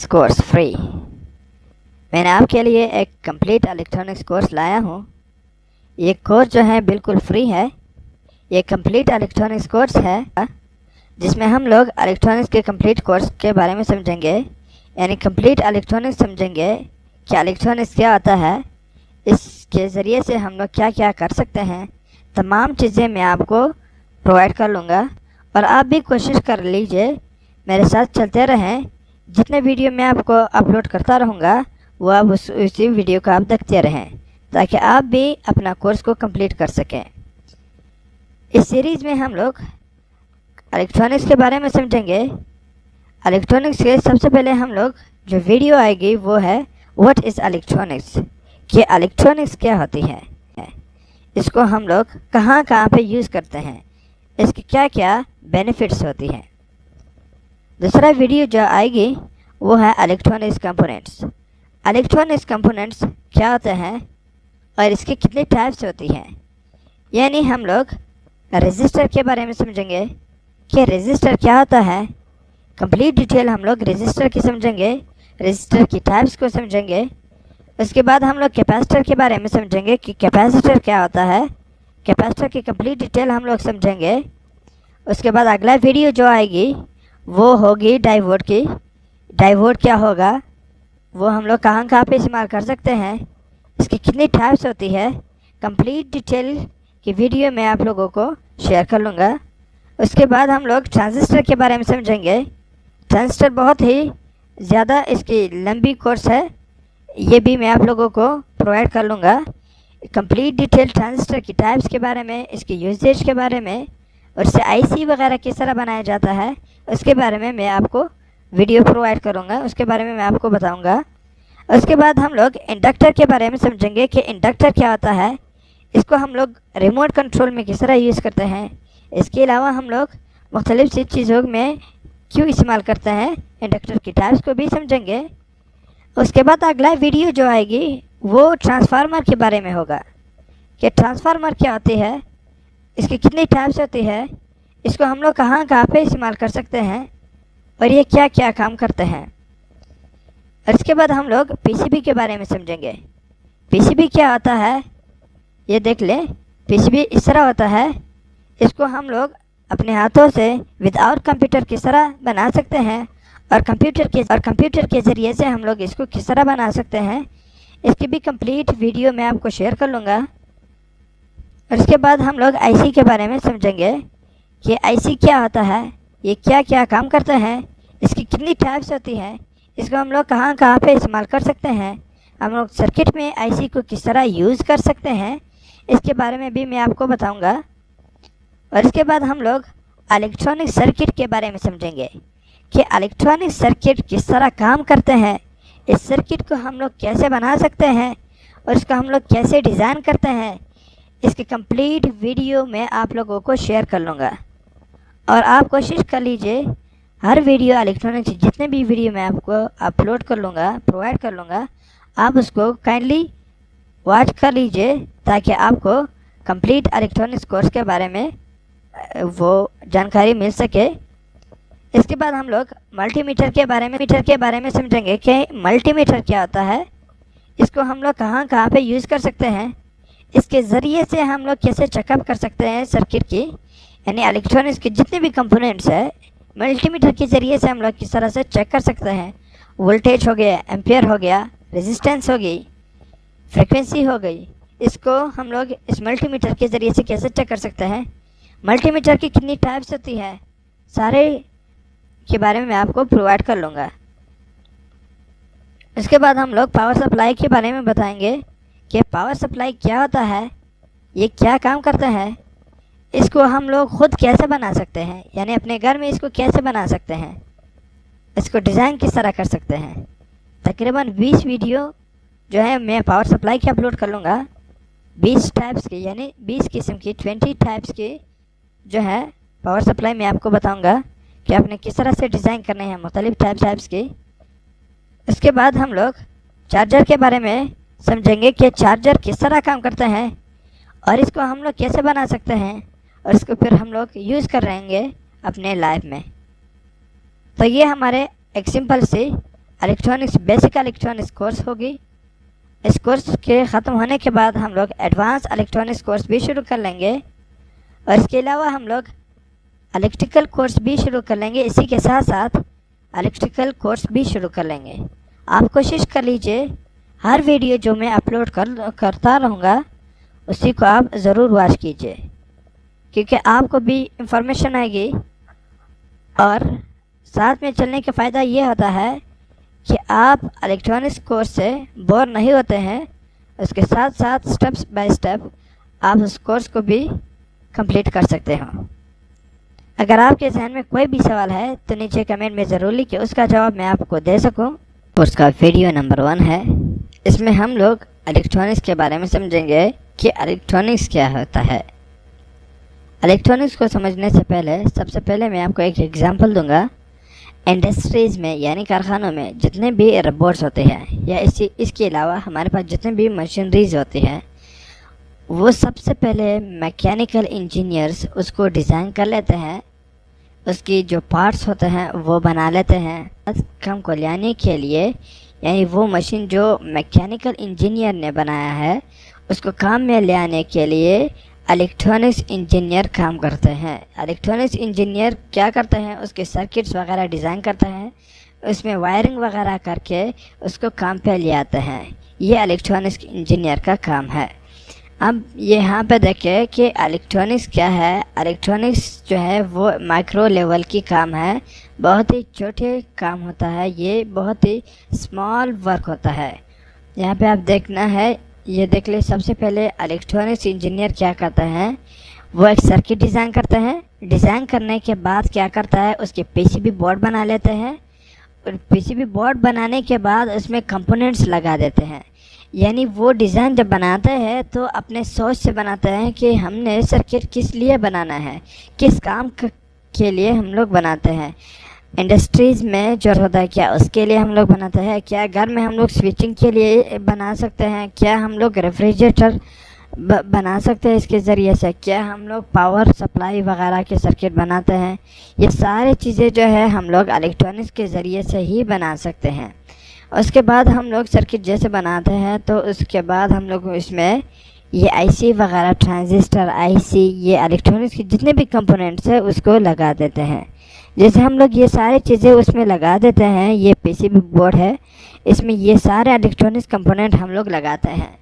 Course free. मैंने आपके लिए एक कंप्लीट इलेक्ट्रॉनिक्स कोर्स लाया हूँ। ये कोर्स जो है बिल्कुल फ्री है। ये कंप्लीट इलेक्ट्रॉनिक्स कोर्स है जिसमें हम लोग इलेक्ट्रॉनिक्स के कंप्लीट कोर्स के बारे में समझेंगे, यानी कंप्लीट इलेक्ट्रॉनिक्स समझेंगे कि इलेक्ट्रॉनिक्स क्या आता है, इसके ज़रिए से हम लोग क्या क्या कर सकते हैं। तमाम चीज़ें मैं आपको प्रोवाइड कर लूँगा और आप भी कोशिश कर लीजिए, मेरे साथ चलते रहें। जितने वीडियो मैं आपको अपलोड करता रहूँगा वो आप उसी वीडियो को आप देखते रहें ताकि आप भी अपना कोर्स को कंप्लीट कर सकें। इस सीरीज़ में हम लोग इलेक्ट्रॉनिक्स के बारे में समझेंगे। इलेक्ट्रॉनिक्स के सबसे पहले हम लोग जो वीडियो आएगी वो है व्हाट इज़ इलेक्ट्रॉनिक्स, कि इलेक्ट्रॉनिक्स क्या होती है, इसको हम लोग कहाँ कहाँ पे यूज़ करते हैं, इसकी क्या क्या बेनिफिट्स होती हैं। दूसरा वीडियो जो आएगी वो है इलेक्ट्रॉनिक्स कंपोनेंट्स। इलेक्ट्रॉनिक्स कंपोनेंट्स क्या होते हैं और इसकी कितनी टाइप्स होती हैं, यानी हम लोग रजिस्टर के बारे में समझेंगे कि रजिस्टर क्या होता है। कंप्लीट डिटेल हम लोग रजिस्टर की समझेंगे, रजिस्टर की टाइप्स को समझेंगे। उसके बाद हम लोग कैपेसिटर के बारे में समझेंगे कि कैपेसिटर क्या होता है, कैपेसिटर की कंप्लीट डिटेल हम लोग समझेंगे। उसके बाद अगला वीडियो जो आएगी वो होगी डायोड की। डायोड क्या होगा, वो हम लोग कहाँ कहाँ पे इस्तेमाल कर सकते हैं, इसकी कितनी टाइप्स होती है, कंप्लीट डिटेल की वीडियो मैं आप लोगों को शेयर कर लूँगा। उसके बाद हम लोग ट्रांजिस्टर के बारे में समझेंगे। ट्रांजिस्टर बहुत ही ज़्यादा इसकी लंबी कोर्स है, ये भी मैं आप लोगों को प्रोवाइड कर लूँगा। कंप्लीट डिटेल ट्रांजिस्टर की टाइप्स के बारे में, इसकी यूजेज के बारे में और इससे आईसी वगैरह किस तरह बनाया जाता है उसके बारे में मैं आपको वीडियो प्रोवाइड करूँगा, उसके बारे में मैं आपको बताऊँगा। उसके बाद हम लोग इंडक्टर के बारे में समझेंगे कि इंडक्टर क्या होता है, इसको हम लोग रिमोट कंट्रोल में किस तरह यूज़ करते हैं। इसके अलावा हम लोग मुख्तलिफ सी चीज़ों में क्यों इस्तेमाल करते हैं, इंडक्टर की टाइप्स को भी समझेंगे। उसके बाद अगला वीडियो जो आएगी वो ट्रांसफार्मर के बारे में होगा कि ट्रांसफार्मर क्या होती है, इसकी कितनी टाइप्स होती है, इसको हम लोग कहाँ कहाँ पे इस्तेमाल कर सकते हैं और ये क्या क्या काम करते हैं। और इसके बाद हम लोग पीसीबी के बारे में समझेंगे। पीसीबी क्या होता है ये देख लें। पीसीबी इस तरह होता है, इसको हम लोग अपने हाथों से विदाउट कंप्यूटर किस तरह बना सकते हैं और कंप्यूटर के ज़रिए से हम लोग इसको किस तरह बना सकते हैं, इसकी भी कंप्लीट वीडियो मैं आपको शेयर कर लूँगा। और इसके बाद हम लोग आईसी के बारे में समझेंगे कि आईसी क्या होता है, ये क्या क्या काम करता है, इसकी कितनी टाइप्स होती है, इसको हम लोग कहाँ कहाँ पे इस्तेमाल कर सकते हैं, हम लोग सर्किट में आईसी को किस तरह यूज़ कर सकते हैं, इसके बारे में भी मैं आपको बताऊंगा। और इसके बाद हम लोग इलेक्ट्रॉनिक सर्किट के बारे में समझेंगे कि इलेक्ट्रॉनिक सर्किट किस तरह काम करते हैं, इस सर्किट को हम लोग कैसे बना सकते हैं और इसको हम लोग कैसे डिज़ाइन करते हैं। इसकी कंप्लीट वीडियो मैं आप लोगों को शेयर कर लूँगा और आप कोशिश कर लीजिए हर वीडियो इलेक्ट्रॉनिक्स जितने भी वीडियो मैं आपको अपलोड कर लूँगा, प्रोवाइड कर लूँगा, आप उसको काइंडली वॉच कर लीजिए ताकि आपको कंप्लीट इलेक्ट्रॉनिक्स कोर्स के बारे में वो जानकारी मिल सके। इसके बाद हम लोग मल्टीमीटर के बारे में समझेंगे कि मल्टीमीटर क्या होता है, इसको हम लोग कहाँ कहाँ पे यूज़ कर सकते हैं, इसके ज़रिए से हम लोग कैसे चेकअप कर सकते हैं सर्किट की, यानी इलेक्ट्रॉनिक्स के जितने भी कंपोनेंट्स है मल्टीमीटर के ज़रिए से हम लोग किस तरह से चेक कर सकते हैं। वोल्टेज हो गया, एम्पियर हो गया, रेजिस्टेंस हो गई, फ्रिक्वेंसी हो गई, इसको हम लोग इस मल्टीमीटर के ज़रिए से कैसे चेक कर सकते हैं। मल्टीमीटर की कितनी टाइप्स होती है, सारे के बारे में मैं आपको प्रोवाइड कर लूँगा। इसके बाद हम लोग पावर सप्लाई के बारे में बताएंगे कि पावर सप्लाई क्या होता है, ये क्या काम करता है, इसको हम लोग ख़ुद कैसे बना सकते हैं, यानी अपने घर में इसको कैसे बना सकते हैं, इसको डिज़ाइन किस तरह कर सकते हैं। तकरीबन 20 वीडियो जो है मैं पावर सप्लाई की अपलोड कर लूँगा। 20 टाइप्स की, यानी 20 किस्म की 20 टाइप्स की जो है पावर सप्लाई मैं आपको बताऊँगा कि आपने किस तरह से डिज़ाइन करने हैं मुख्तलिफ टाइप्स की। इसके बाद हम लोग चार्जर के बारे में समझेंगे कि चार्जर किस तरह काम करता है और इसको हम लोग कैसे बना सकते हैं और इसको फिर हम लोग यूज़ कर रहेंगे अपने लाइफ में। तो ये हमारे एक सिंपल सी इलेक्ट्रॉनिक्स बेसिक इलेक्ट्रॉनिक्स कोर्स होगी। इस कोर्स के ख़त्म होने के बाद हम लोग एडवांस इलेक्ट्रॉनिक्स कोर्स भी शुरू कर लेंगे और इसके अलावा हम लोग इलेक्ट्रिकल कोर्स भी शुरू कर लेंगे। इसी के साथ साथ इलेक्ट्रिकल कोर्स भी शुरू कर लेंगे। आप कोशिश कर लीजिए हर वीडियो जो मैं अपलोड करता रहूँगा उसी को आप ज़रूर वॉच कीजिए, क्योंकि आपको भी इंफॉर्मेशन आएगी और साथ में चलने का फ़ायदा ये होता है कि आप इलेक्ट्रॉनिक्स कोर्स से बोर नहीं होते हैं। उसके साथ साथ स्टेप्स बाय स्टेप आप उस कोर्स को भी कंप्लीट कर सकते हो। अगर आपके जहन में कोई भी सवाल है तो नीचे कमेंट में ज़रूर लिखिए, उसका जवाब मैं आपको दे सकूं। कोर्स का वीडियो नंबर 1 है। इसमें हम लोग इलेक्ट्रॉनिक्स के बारे में समझेंगे कि इलेक्ट्रॉनिक्स क्या होता है। इलेक्ट्रॉनिक्स को समझने से पहले सबसे पहले मैं आपको एक एग्जांपल दूंगा। इंडस्ट्रीज़ में यानी कारखानों में जितने भी रोबोट्स होते हैं या इसके अलावा हमारे पास जितने भी मशीनरीज होती हैं, वो सबसे पहले मैकेनिकल इंजीनियर्स उसको डिज़ाइन कर लेते हैं। उसकी जो पार्ट्स होते हैं वो बना लेते हैं। काम को लाने के लिए यानी वो मशीन जो मैकेनिकल इंजीनियर ने बनाया है उसको काम में ले आने के लिए इलेक्ट्रॉनिक्स इंजीनियर काम करते हैं। इलेक्ट्रॉनिक्स इंजीनियर क्या करते हैं, उसके सर्किट्स वगैरह डिज़ाइन करते हैं, उसमें वायरिंग वगैरह करके उसको काम पे ले आते हैं। ये इलेक्ट्रॉनिक्स इंजीनियर का काम है। अब यहाँ पे देखें कि इलेक्ट्रॉनिक्स क्या है। इलेक्ट्रॉनिक्स जो है वो माइक्रो लेवल की काम है, बहुत ही छोटे काम होता है, ये बहुत ही स्मॉल वर्क होता है। यहाँ पे आप देखना है, ये देख ले। सबसे पहले इलेक्ट्रॉनिक्स इंजीनियर क्या करता है, वो एक सर्किट डिज़ाइन करते हैं। डिज़ाइन करने के बाद क्या करता है, उसके पीसीबी बोर्ड बना लेते हैं और पीसीबी बोर्ड बनाने के बाद उसमें कंपोनेंट्स लगा देते हैं। यानी वो डिज़ाइन जब बनाते हैं तो अपने सोच से बनाते हैं कि हमने सर्किट किस लिए बनाना है, किस काम के लिए हम लोग बनाते हैं। इंडस्ट्रीज़ में जो होता है क्या उसके लिए हम लोग बनाते हैं, क्या घर में हम लोग स्विचिंग के लिए बना सकते हैं, क्या हम लोग रेफ्रिजरेटर बना सकते हैं इसके ज़रिए से, क्या हम लोग पावर सप्लाई वगैरह के सर्किट बनाते हैं। ये सारी चीज़ें जो है हम लोग इलेक्ट्रॉनिक्स के ज़रिए से ही बना सकते हैं। उसके बाद हम लोग सर्किट जैसे बनाते हैं तो उसके बाद हम लोग इसमें ये आईसी वगैरह, ट्रांजिस्टर, आईसी, ये इलेक्ट्रॉनिक्स के जितने भी कंपोनेंट्स हैं उसको लगा देते हैं। जैसे हम लोग ये सारी चीज़ें उसमें लगा देते हैं, ये पीसीबी बोर्ड है, इसमें ये सारे इलेक्ट्रॉनिक्स कंपोनेंट हम लोग लगाते हैं।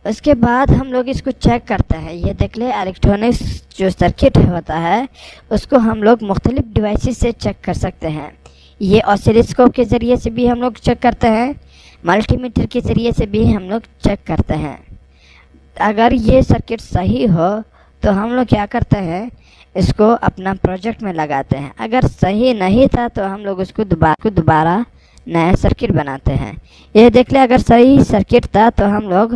उसके बाद हम लोग इसको चेक करते हैं। ये देख ले, इलेक्ट्रॉनिक्स जो सर्किट होता है उसको हम लोग मुख्तलिफ डिवाइसेस से चेक कर सकते हैं। ये ऑसिलोस्कोप के ज़रिए से भी हम लोग चेक करते हैं, मल्टीमीटर के ज़रिए से भी हम लोग चेक करते हैं। अगर ये सर्किट सही हो तो हम लोग क्या करते हैं, इसको अपना प्रोजेक्ट में लगाते हैं। अगर सही नहीं था तो हम लोग उसको दोबारा नया सर्किट बनाते हैं। ये देख ले, अगर सही सर्किट था तो हम लोग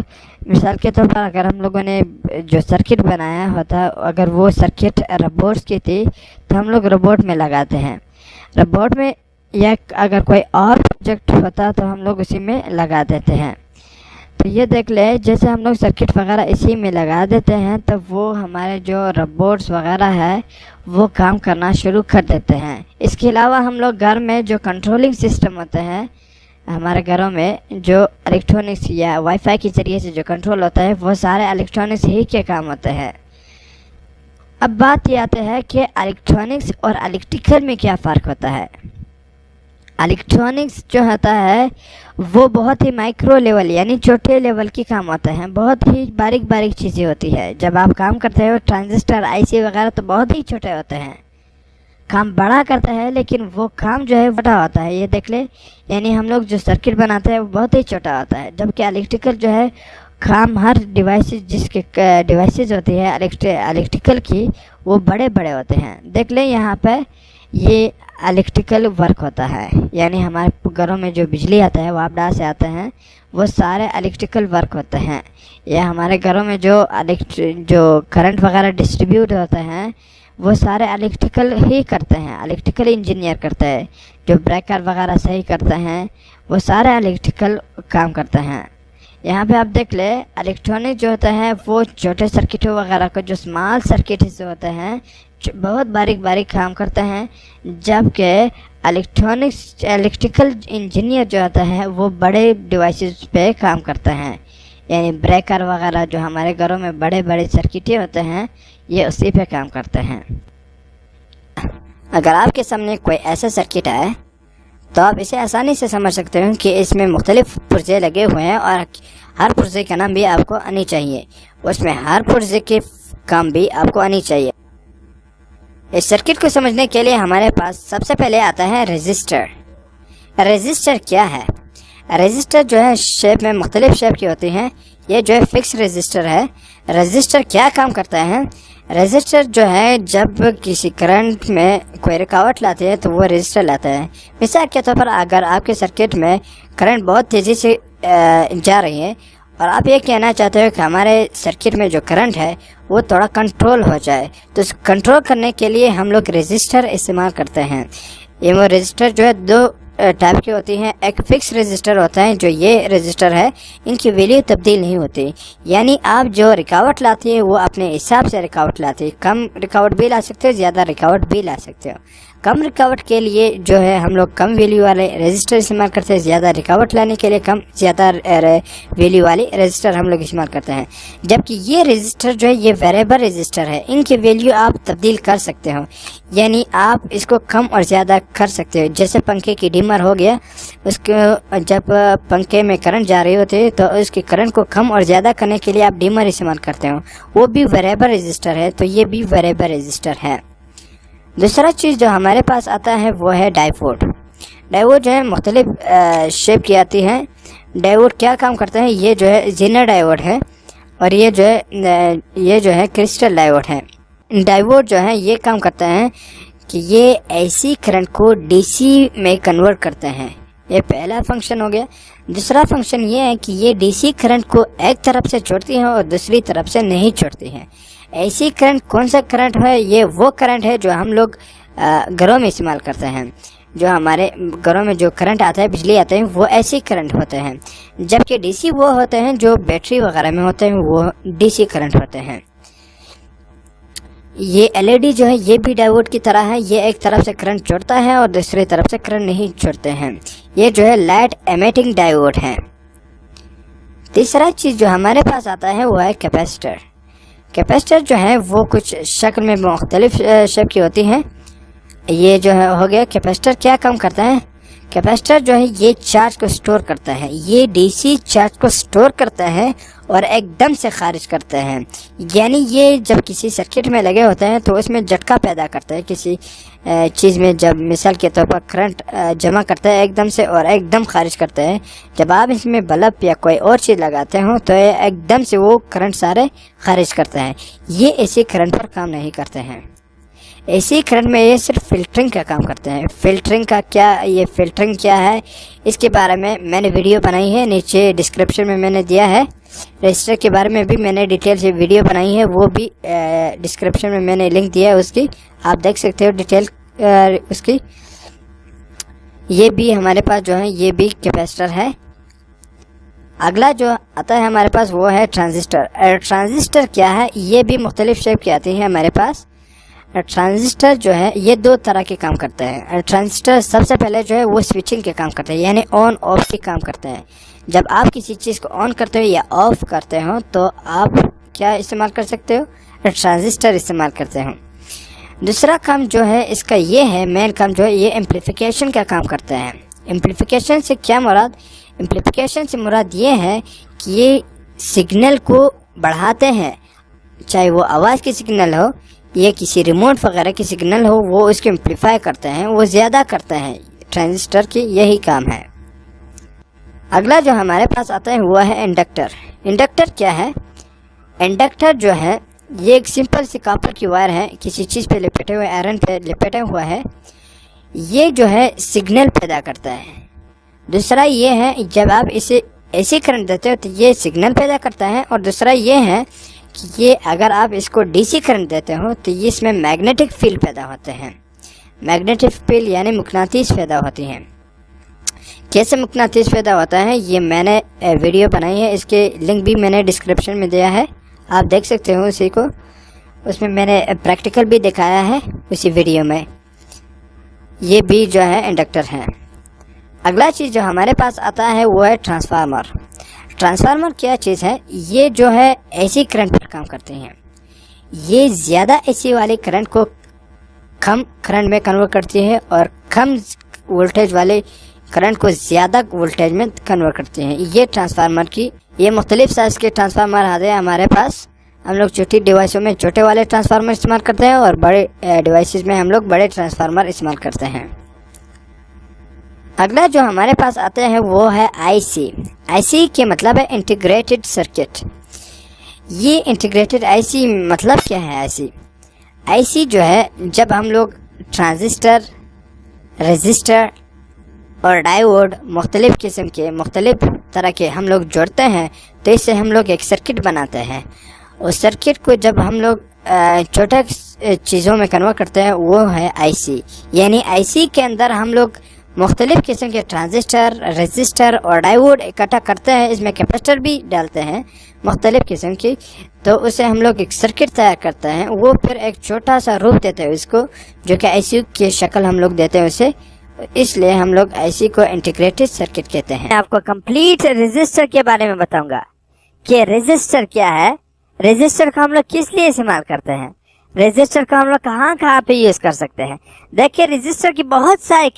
मिसाल के तौर पर अगर हम लोगों ने जो सर्किट बनाया होता अगर वो सर्किट रोबोट्स की थी तो हम लोग रोबोट में लगाते हैं। रोबोट में या अगर कोई और प्रोजेक्ट होता तो हम लोग उसी में लगा देते हैं। तो ये देख ले, जैसे हम लोग सर्किट वगैरह इसी में लगा देते हैं तो वो हमारे जो रोबोट्स वगैरह है वो काम करना शुरू कर देते हैं। इसके अलावा हम लोग घर में जो कंट्रोलिंग सिस्टम होते हैं, हमारे घरों में जो इलेक्ट्रॉनिक्स या वाईफाई के ज़रिए से जो कंट्रोल होता है वो सारे इलेक्ट्रॉनिक्स ही के काम होते हैं। अब बात ये आते हैं कि इलेक्ट्रॉनिक्स और इलेक्ट्रिकल में क्या फ़र्क होता है। इलेक्ट्रॉनिक्स जो होता है वो बहुत ही माइक्रो लेवल यानी छोटे लेवल की काम होते हैं, बहुत ही बारीक बारीक चीज़ें होती है। जब आप काम करते हो ट्रांजिस्टर, आईसी वगैरह तो बहुत ही छोटे होते हैं, काम बड़ा करता है लेकिन वो काम जो है बड़ा होता है। ये देख ले, यानी हम लोग जो सर्किट बनाते हैं वो बहुत ही छोटा होता है, जबकि इलेक्ट्रिकल जो है काम हर डिवाइसेस जिसके डिवाइसेस होती है इलेक्ट्रिकल की वो बड़े बड़े होते हैं। देख लें यहाँ पे ये इलेक्ट्रिकल वर्क होता है, यानी हमारे घरों में जो बिजली आता है वो आपदा से आते हैं, वो सारे इलेक्ट्रिकल वर्क होते हैं। या हमारे घरों में जो करंट वगैरह डिस्ट्रीब्यूट होते हैं वो सारे इलेक्ट्रिकल ही करते हैं, इलेक्ट्रिकल इंजीनियर करते हैं। जो ब्रेकर वगैरह सही करते हैं वो सारे इलेक्ट्रिकल काम करते हैं। यहाँ पे आप देख ले, इलेक्ट्रॉनिक जो होता है वो छोटे सर्किटों वगैरह को जो स्मॉल सर्किट होते हैं बहुत बारीक बारीक काम करते हैं, जबकि इलेक्ट्रिकल इंजीनियर जो होता है वो बड़े डिवाइसेस पे काम करता है, यानी ब्रेकर वगैरह जो हमारे घरों में बड़े बड़े सर्किटें होते हैं ये उसी पे काम करते हैं। अगर आपके सामने कोई ऐसा सर्किट है तो आप इसे आसानी से समझ सकते हो कि इसमें मुख्तलिफ पुर्जे लगे हुए हैं और हर पुर्जे का नाम भी आपको आनी चाहिए, उसमें हर पुर्जे के काम भी आपको आनी चाहिए। इस सर्किट को समझने के लिए हमारे पास सबसे पहले आता है रेजिस्टर। रेजिस्टर क्या है? रेजिस्टर जो है शेप में मुख्तलिफ शेप की होती हैं, ये जो है फिक्स रेजिस्टर है। रेजिस्टर क्या काम करता है? रेजिस्टर जो है जब किसी करंट में कोई रुकावट लाती है तो वो रेजिस्टर लाता है। मिसाल के तौर पर अगर आपके सर्किट में करंट बहुत तेज़ी से जा रही है और आप ये कहना चाहते हो कि हमारे सर्किट में जो करंट है वो थोड़ा कंट्रोल हो जाए, तो कंट्रोल करने के लिए हम लोग रेजिस्टर इस्तेमाल करते हैं। ये वो रेजिस्टर जो है दो टाइप की होती हैं। एक फिक्स रेजिस्टर होता है, जो ये रेजिस्टर है इनकी वैल्यू तब्दील नहीं होती, यानी आप जो रुकावट लाती है वो अपने हिसाब से रुकावट लाती है। कम रुकावट भी ला सकते हो, ज़्यादा रुकावट भी ला सकते हो। कम रुकावट के लिए जो है हम लोग कम वैल्यू वाले रेजिस्टर इस्तेमाल करते हैं, ज़्यादा रुकावट लाने के लिए ज़्यादा वैल्यू वाली रेजिस्टर हम लोग इस्तेमाल करते हैं। जबकि ये रेजिस्टर जो है ये वेरिएबल रेजिस्टर है, इनकी वैल्यू आप तब्दील कर सकते हो, यानी आप इसको कम और ज़्यादा कर सकते हो। जैसे पंखे की डिमर हो गया, उसको जब पंखे में करंट जा रही होती है तो उसकी करंट को कम और ज़्यादा करने के लिए आप डिमर इस्तेमाल करते हो, वो भी वेरिएबल रेजिस्टर है, तो ये भी वेरिएबल रेजिस्टर है। दूसरा चीज़ जो हमारे पास आता है वो है डायोड। डायोड जो है मुख्तलिफ शेप की आती है। डायोड क्या काम करता है? ये जो है जेनर डायोड है और ये जो है क्रिस्टल डायोड है। डायोड जो है ये काम करता है कि ये ऐसी करंट को डीसी में कन्वर्ट करते हैं, ये पहला फंक्शन हो गया। दूसरा फंक्शन ये है कि ये डीसी करंट को एक तरफ से छोड़ती है और दूसरी तरफ से नहीं छोड़ती है। ऐसी करंट कौन सा करंट है? ये वो करंट है जो हम लोग घरों में इस्तेमाल करते हैं। जो हमारे घरों में जो करंट आता है, बिजली आते हैं, वो ऐसे करंट होते हैं। जबकि डीसी वो होते हैं जो बैटरी वगैरह में होते हैं, वो डीसी करंट होते हैं। ये एलईडी जो है ये भी डायोड की तरह है, ये एक तरफ से करंट छोड़ता है और दूसरी तरफ से करंट नहीं छोड़ते हैं। ये जो है लाइट एमिटिंग डायोड है। तीसरा चीज़ जो हमारे पास आता है वो है कैपेसिटर। कैपेसिटर जो है वो कुछ शक्ल में मुख्तलिफ शेप की होती हैं। ये जो है हो गया कैपेसिटर। क्या काम करता है? कैपेसिटर जो है ये चार्ज को स्टोर करता है, ये डीसी चार्ज को स्टोर करता है और एकदम से खारिज करता है। यानी ये जब किसी सर्किट में लगे होते हैं तो उसमें झटका पैदा करता है। किसी चीज़ में जब मिसाल के तौर पर करंट जमा करता है एकदम से और एकदम खारिज करता है, जब आप इसमें बल्ब या कोई और चीज़ लगाते हो तो ये एकदम से वो करंट सारे खारिज करते हैं। ये ऐसे करंट पर काम नहीं करते हैं। एसी करंट में ये सिर्फ फिल्टरिंग का काम करते हैं। फिल्टरिंग क्या है इसके बारे में मैंने वीडियो बनाई है, नीचे डिस्क्रिप्शन में मैंने दिया है। रजिस्टर के बारे में भी मैंने डिटेल से वीडियो बनाई है, वो भी डिस्क्रिप्शन में मैंने लिंक दिया है उसकी, आप देख सकते हो डिटेल उसकी। ये भी हमारे पास जो है ये भी कैपेसिटर है। अगला जो आता है हमारे पास वो है ट्रांजिस्टर। ट्रांजिस्टर क्या है? ये भी मुख्तलिफ शेप की आती है हमारे पास। ट्रांजिस्टर जो है ये दो तरह के काम करते हैं। ट्रांजिस्टर सबसे पहले जो है वो स्विचिंग के काम करते हैं, यानी ऑन ऑफ के काम करते हैं। जब आप किसी चीज़ को ऑन करते हो या ऑफ करते हो तो आप क्या इस्तेमाल कर सकते हो? ट्रांजिस्टर इस्तेमाल करते हो। दूसरा काम जो है इसका ये है, मेन काम जो है ये एम्प्लीफिकेशन का काम करते हैं। एम्प्लीफिकेशन से क्या मुराद? एम्प्लीफिकेशन से मुराद ये है कि ये सिग्नल को बढ़ाते हैं, चाहे वो आवाज़ की सिग्नल हो ये किसी रिमोट वगैरह की सिग्नल हो, वो उसको एम्पलीफाई करते हैं, वो ज़्यादा करते हैं। ट्रांजिस्टर की यही काम है। अगला जो हमारे पास आता है वो है इंडक्टर। इंडक्टर क्या है? इंडक्टर जो है ये एक सिंपल सी कॉपर की वायर है, किसी चीज़ पे लपेटे हुए, आयरन पे लपेटा हुआ है। ये जो है सिग्नल पैदा करता है। दूसरा ये है जब आप इसे ऐसे करंट देते हो तो ये सिग्नल पैदा करता है। और दूसरा ये है कि ये अगर आप इसको डीसी करंट देते हो तो ये इसमें मैग्नेटिक फील्ड पैदा होते हैं। मैग्नेटिक फील्ड यानी मुकनातीस पैदा होती हैं। कैसे मुकनातीस पैदा होता है ये मैंने वीडियो बनाई है, इसके लिंक भी मैंने डिस्क्रिप्शन में दिया है, आप देख सकते हो उसी को। उसमें मैंने प्रैक्टिकल भी दिखाया है उसी वीडियो में। ये भी जो है इंडक्टर हैं। अगला चीज़ जो हमारे पास आता है वो है ट्रांसफार्मर। ट्रांसफार्मर क्या चीज़ है? ये जो है एसी करंट पर काम करते हैं। ये ज़्यादा एसी वाले करंट को कम करंट में कन्वर्ट करती है और कम वोल्टेज वाले करंट को ज़्यादा वोल्टेज में कन्वर्ट करते हैं। ये ट्रांसफार्मर की ये मुख्तलिफ साइज़ के ट्रांसफार्मर आते हैं हमारे पास। हम लोग छोटी डिवाइसों में छोटे वाले ट्रांसफार्मर इस्तेमाल करते हैं और बड़े डिवाइसेस में हम लोग बड़े ट्रांसफार्मर इस्तेमाल करते हैं। अगला जो हमारे पास आते हैं वो है आईसी। आईसी के मतलब है इंटीग्रेटेड सर्किट। ये इंटीग्रेटेड आईसी मतलब क्या है? आईसी जो है, जब हम लोग ट्रांजिस्टर, रेजिस्टर और डायोड मुख्तलिफ किस्म के मुख्तलिफ तरह के हम लोग जोड़ते हैं तो इससे हम लोग एक सर्किट बनाते हैं। उस सर्किट को जब हम लोग छोटे चीज़ों में कन्वर्ट करते हैं वो है आईसी। यानी आईसी के अंदर हम लोग मुख्तलिफ किस्म के ट्रांजिस्टर, रेजिस्टर और डायोड इकट्ठा करते हैं। इसमें कैपेसिटर भी डालते हैं मुख्तलिफ किस्म की, तो उसे हम लोग एक सर्किट तैयार करते हैं। वो फिर एक छोटा सा रूप देते हैं उसको, जो कि आईसी की शक्ल हम लोग देते हैं उसे, इसलिए हम लोग आईसी को इंटीग्रेटेड सर्किट कहते हैं। मैं आपको कंप्लीट रेजिस्टर के बारे में बताऊंगा कि रेजिस्टर क्या है, रेजिस्टर का हम लोग किस लिए इस्तेमाल करते हैं, रेजिस्टर का हम लोग कहाँ कहाँ पे यूज कर सकते हैं। देखिए, रेजिस्टर की बहुत सारी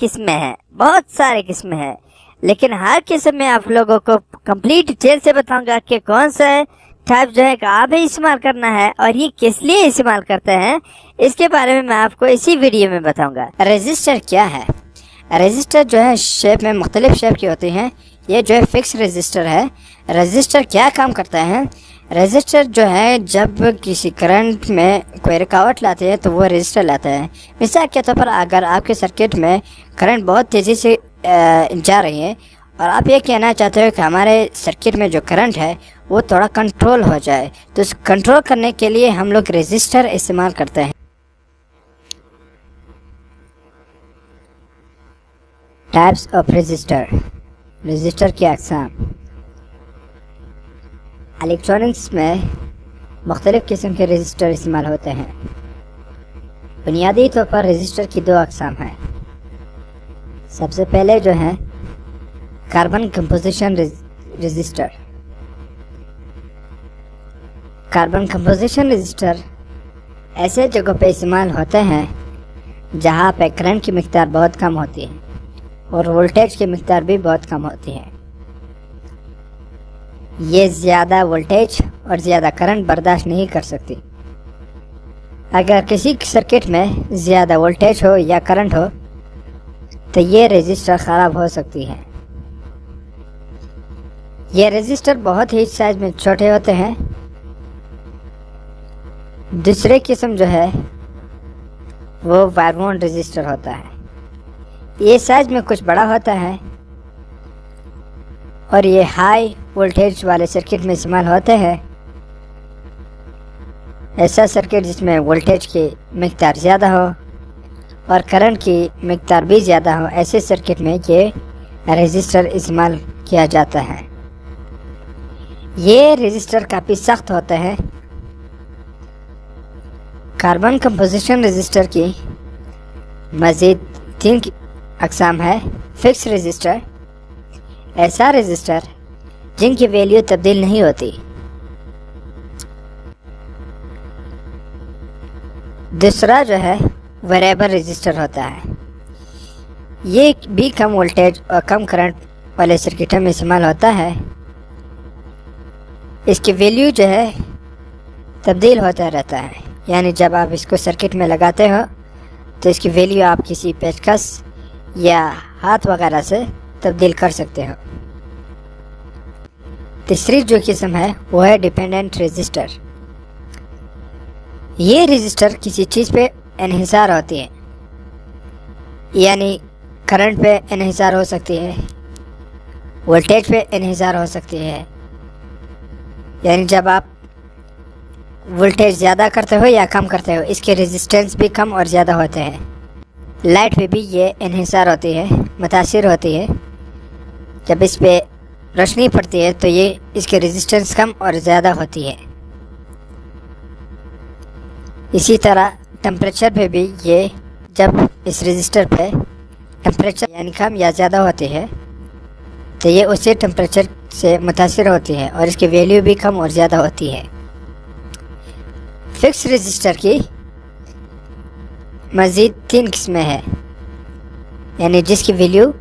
किस्में हैं, लेकिन हर किस्म में आप लोगों को कंप्लीट डिटेल से बताऊंगा कि कौन सा टाइप जो है कहाँ पे इस्तेमाल करना है और ये किस लिए इस्तेमाल करते हैं, इसके बारे में मैं आपको इसी वीडियो में बताऊंगा। रेजिस्टर क्या है? रेजिस्टर जो है शेप में मुख्तलिफ शेप की होती हैं। ये जो है फिक्स रेजिस्टर है। रेजिस्टर क्या काम करता है? रेजिस्टर जो है जब किसी करंट में कोई रुकावट लाते हैं तो वो रेजिस्टर लाता है। मिसाल के तौर पर अगर आपके सर्किट में करंट बहुत तेज़ी से जा रही है और आप ये कहना चाहते हो कि हमारे सर्किट में जो करंट है वो थोड़ा कंट्रोल हो जाए, तो इस कंट्रोल करने के लिए हम लोग रेजिस्टर इस्तेमाल करते हैं। टाइप्स ऑफ रेजिस्टर की अक़साम। इलेक्ट्रॉनिक्स में मुख्तलिफ किस्म के रेजिस्टर इस्तेमाल होते हैं। बुनियादी तौर पर रेजिस्टर की दो अक़साम हैं। सबसे पहले जो है carbon composition resistor. Carbon composition resistor ऐसे जगहों पे इस्तेमाल होते हैं जहाँ पे करंट की मिक़दार बहुत कम होती है और वोल्टेज की मिक़दार भी बहुत कम होती है। ये ज़्यादा वोल्टेज और ज़्यादा करंट बर्दाश्त नहीं कर सकती। अगर किसी सर्किट में ज़्यादा वोल्टेज हो या करंट हो तो ये रेजिस्टर ख़राब हो सकती है। ये रेजिस्टर बहुत ही साइज में छोटे होते हैं। दूसरे किस्म जो है वो वायर बाउंड रेजिस्टर होता है। ये साइज में कुछ बड़ा होता है और ये हाई वोल्टेज वाले सर्किट में इस्तेमाल होते हैं। ऐसा सर्किट जिसमें वोल्टेज की मिक़दार ज़्यादा हो और करंट की मिक़दार भी ज़्यादा हो, ऐसे सर्किट में ये रेजिस्टर इस्तेमाल किया जाता है। ये रेजिस्टर काफ़ी सख्त होता है। कार्बन कंपोजिशन रेजिस्टर की मज़ीद 3 अक़साम है। फिक्स रेजिस्टर, ऐसा रेजिस्टर जिनकी वैल्यू तब्दील नहीं होती। दूसरा जो है वेरिएबल रेजिस्टर होता है। ये भी कम वोल्टेज और कम करंट वाले सर्किटों में इस्तेमाल होता है। इसकी वैल्यू जो है तब्दील होता रहता है, यानी जब आप इसको सर्किट में लगाते हो तो इसकी वैल्यू आप किसी पेचकस या हाथ वगैरह से तब्दील कर सकते हो। तीसरी जो किस्म है वो है डिपेंडेंट रेजिस्टर। ये रेजिस्टर किसी चीज़ पे इन्हिसार होती है, यानी करंट पे इन्हिसार हो सकती है, वोल्टेज पे इन्हिसार हो सकती है। यानी जब आप वोल्टेज ज़्यादा करते हो या कम करते हो, इसके रेजिस्टेंस भी कम और ज़्यादा होते हैं। लाइट पे भी ये इन्हिसार होती है, मुतासिर होती है। जब इस पे रोशनी पड़ती है तो ये इसके रेजिस्टेंस कम और ज़्यादा होती है। इसी तरह टेम्परेचर पे भी ये जब इस रेजिस्टर पे टेम्परेचर यानी कम या ज़्यादा होती है तो ये उसी टेम्परेचर से मुतासिर होती है और इसकी वैल्यू भी कम और ज़्यादा होती है। फिक्स रजिस्टर की मज़ीद 3 किस्में हैं, यानी जिसकी वैल्यू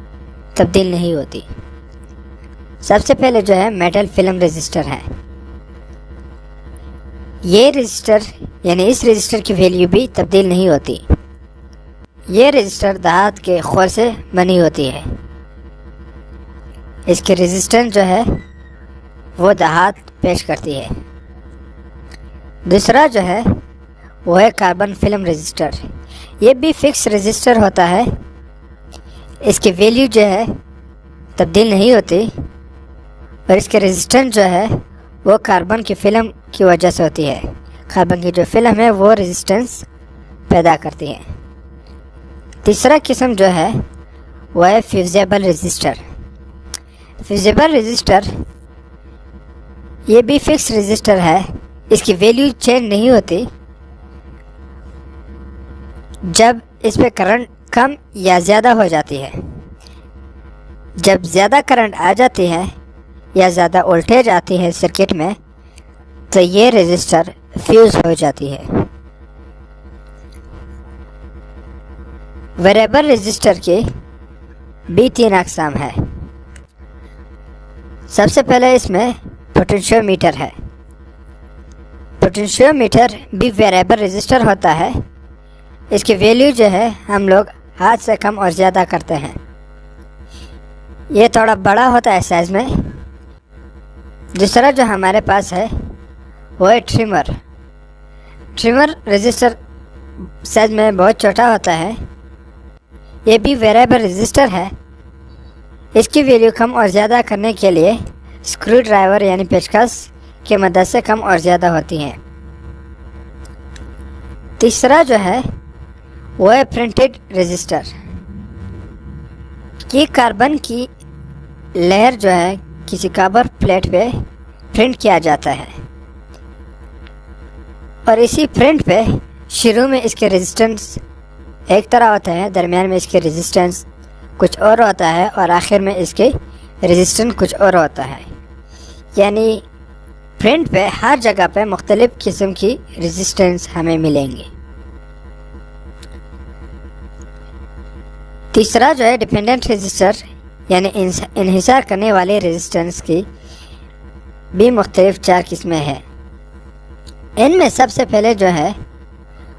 तब्दील नहीं होती। सबसे पहले जो है मेटल फिल्म रजिस्टर है। ये रजिस्टर यानी इस रजिस्टर की वैल्यू भी तब्दील नहीं होती। ये रजिस्टर धात के खोल से बनी होती है। इसकी रेजिस्टेंस जो है वो धात पेश करती है। दूसरा जो है वो है कार्बन फिल्म रजिस्टर। ये भी फिक्स रजिस्टर होता है। इसकी वैल्यू जो है तब्दील नहीं होती और इसके रेजिस्टेंस जो है वो कार्बन की फिल्म की वजह से होती है। कार्बन की जो फिल्म है वो रेजिस्टेंस पैदा करती है। तीसरा किस्म जो है वो है फ्यूजेबल रजिस्टर। फ्यूजेबल रजिस्टर ये भी फिक्स रजिस्टर है। इसकी वैल्यू चेंज नहीं होती। जब इस पे करंट कम या ज़्यादा हो जाती है, जब ज़्यादा करंट आ जाती है या ज़्यादा वोल्टेज आती है सर्किट में, तो ये रजिस्टर फ्यूज़ हो जाती है। वेरिएबल रजिस्टर के भी 3 अक़साम है। सबसे पहले इसमें पोटेंशियोमीटर है। पोटेंशियोमीटर भी वेरिएबल रजिस्टर होता है। इसकी वैल्यू जो है हम लोग हाथ से कम और ज़्यादा करते हैं। ये थोड़ा बड़ा होता है साइज़ में। दूसरा जो हमारे पास है वो है ट्रिमर। ट्रिमर रजिस्टर साइज में बहुत छोटा होता है। ये भी वेरिएबल रजिस्टर है। इसकी वैल्यू कम और ज़्यादा करने के लिए स्क्रू ड्राइवर यानी पेचकस की मदद से कम और ज़्यादा होती हैं। तीसरा जो है वो है प्रिंटेड रजिस्टर। ये कार्बन की लेयर जो है किसी कवर प्लेट पे प्रिंट किया जाता है और इसी प्रिंट पे शुरू में इसके रेजिस्टेंस एक तरह होता है, दरमियान में इसके रेजिस्टेंस कुछ और होता है और आखिर में इसके रेजिस्टेंस कुछ और होता है। यानी प्रिंट पे हर जगह पे मुख्तलिफ किस्म की रेजिस्टेंस हमें मिलेंगी। तीसरा जो है डिपेंडेंट रजिस्टर, यानी इन्हिसार करने वाले रेजिस्टेंस की भी मुख्तलिफ 4 किस्में हैं। इनमें सबसे पहले जो है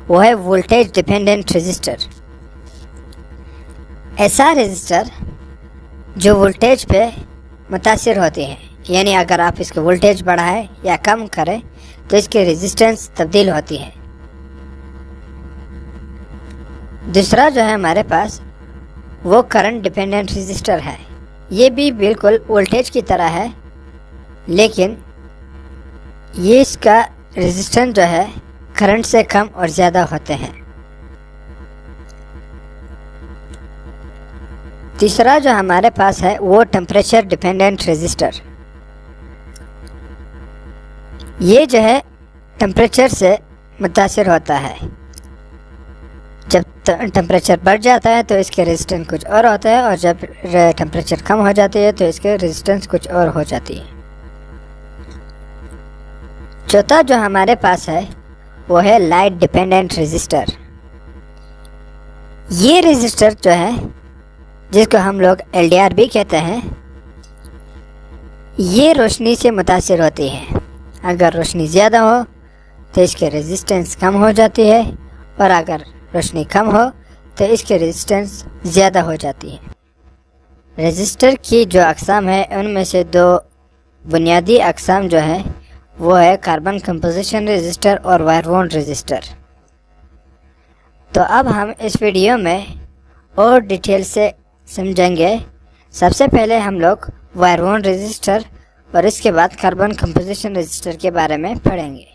वो है वोल्टेज डिपेंडेंट रजिस्टर। ऐसा रजिस्टर जो वोल्टेज पे मुतासिर होते हैं, यानी अगर आप इसके वोल्टेज बढ़ाएं या कम करें तो इसकी रेजिस्टेंस तब्दील होती है। दूसरा जो है हमारे पास वो करंट डिपेंडेंट रजिस्टर है। ये भी बिल्कुल वोल्टेज की तरह है, लेकिन ये इसका रेजिस्टेंस जो है करंट से कम और ज़्यादा होते हैं। तीसरा जो हमारे पास है वो टेम्परेचर डिपेंडेंट रजिस्टर। ये जो है टेम्परेचर से मुतासिर होता है। जब टेम्परेचर बढ़ जाता है तो इसके रेजिस्टेंस कुछ और होता है और जब टेम्परेचर कम हो जाती है तो इसके रेजिस्टेंस कुछ और हो जाती है। चौथा जो हमारे पास है वो है लाइट डिपेंडेंट रजिस्टर। ये रजिस्टर जो है जिसको हम लोग LDR भी कहते हैं, ये रोशनी से मुतासिर होती है। अगर रोशनी ज़्यादा हो तो इसके रेजिस्टेंस कम हो जाती है और अगर रोशनी कम हो तो इसके रेजिस्टेंस ज़्यादा हो जाती है। रजिस्टर की जो अक़साम है उनमें से 2 बुनियादी अक़साम जो है वो है कार्बन कंपोजिशन रजिस्टर और वायर बाउंड रजिस्टर। तो अब हम इस वीडियो में और डिटेल से समझेंगे। सबसे पहले हम लोग वायर बाउंड रजिस्टर और इसके बाद कार्बन कंपोजिशन रजिस्टर के बारे में पढ़ेंगे।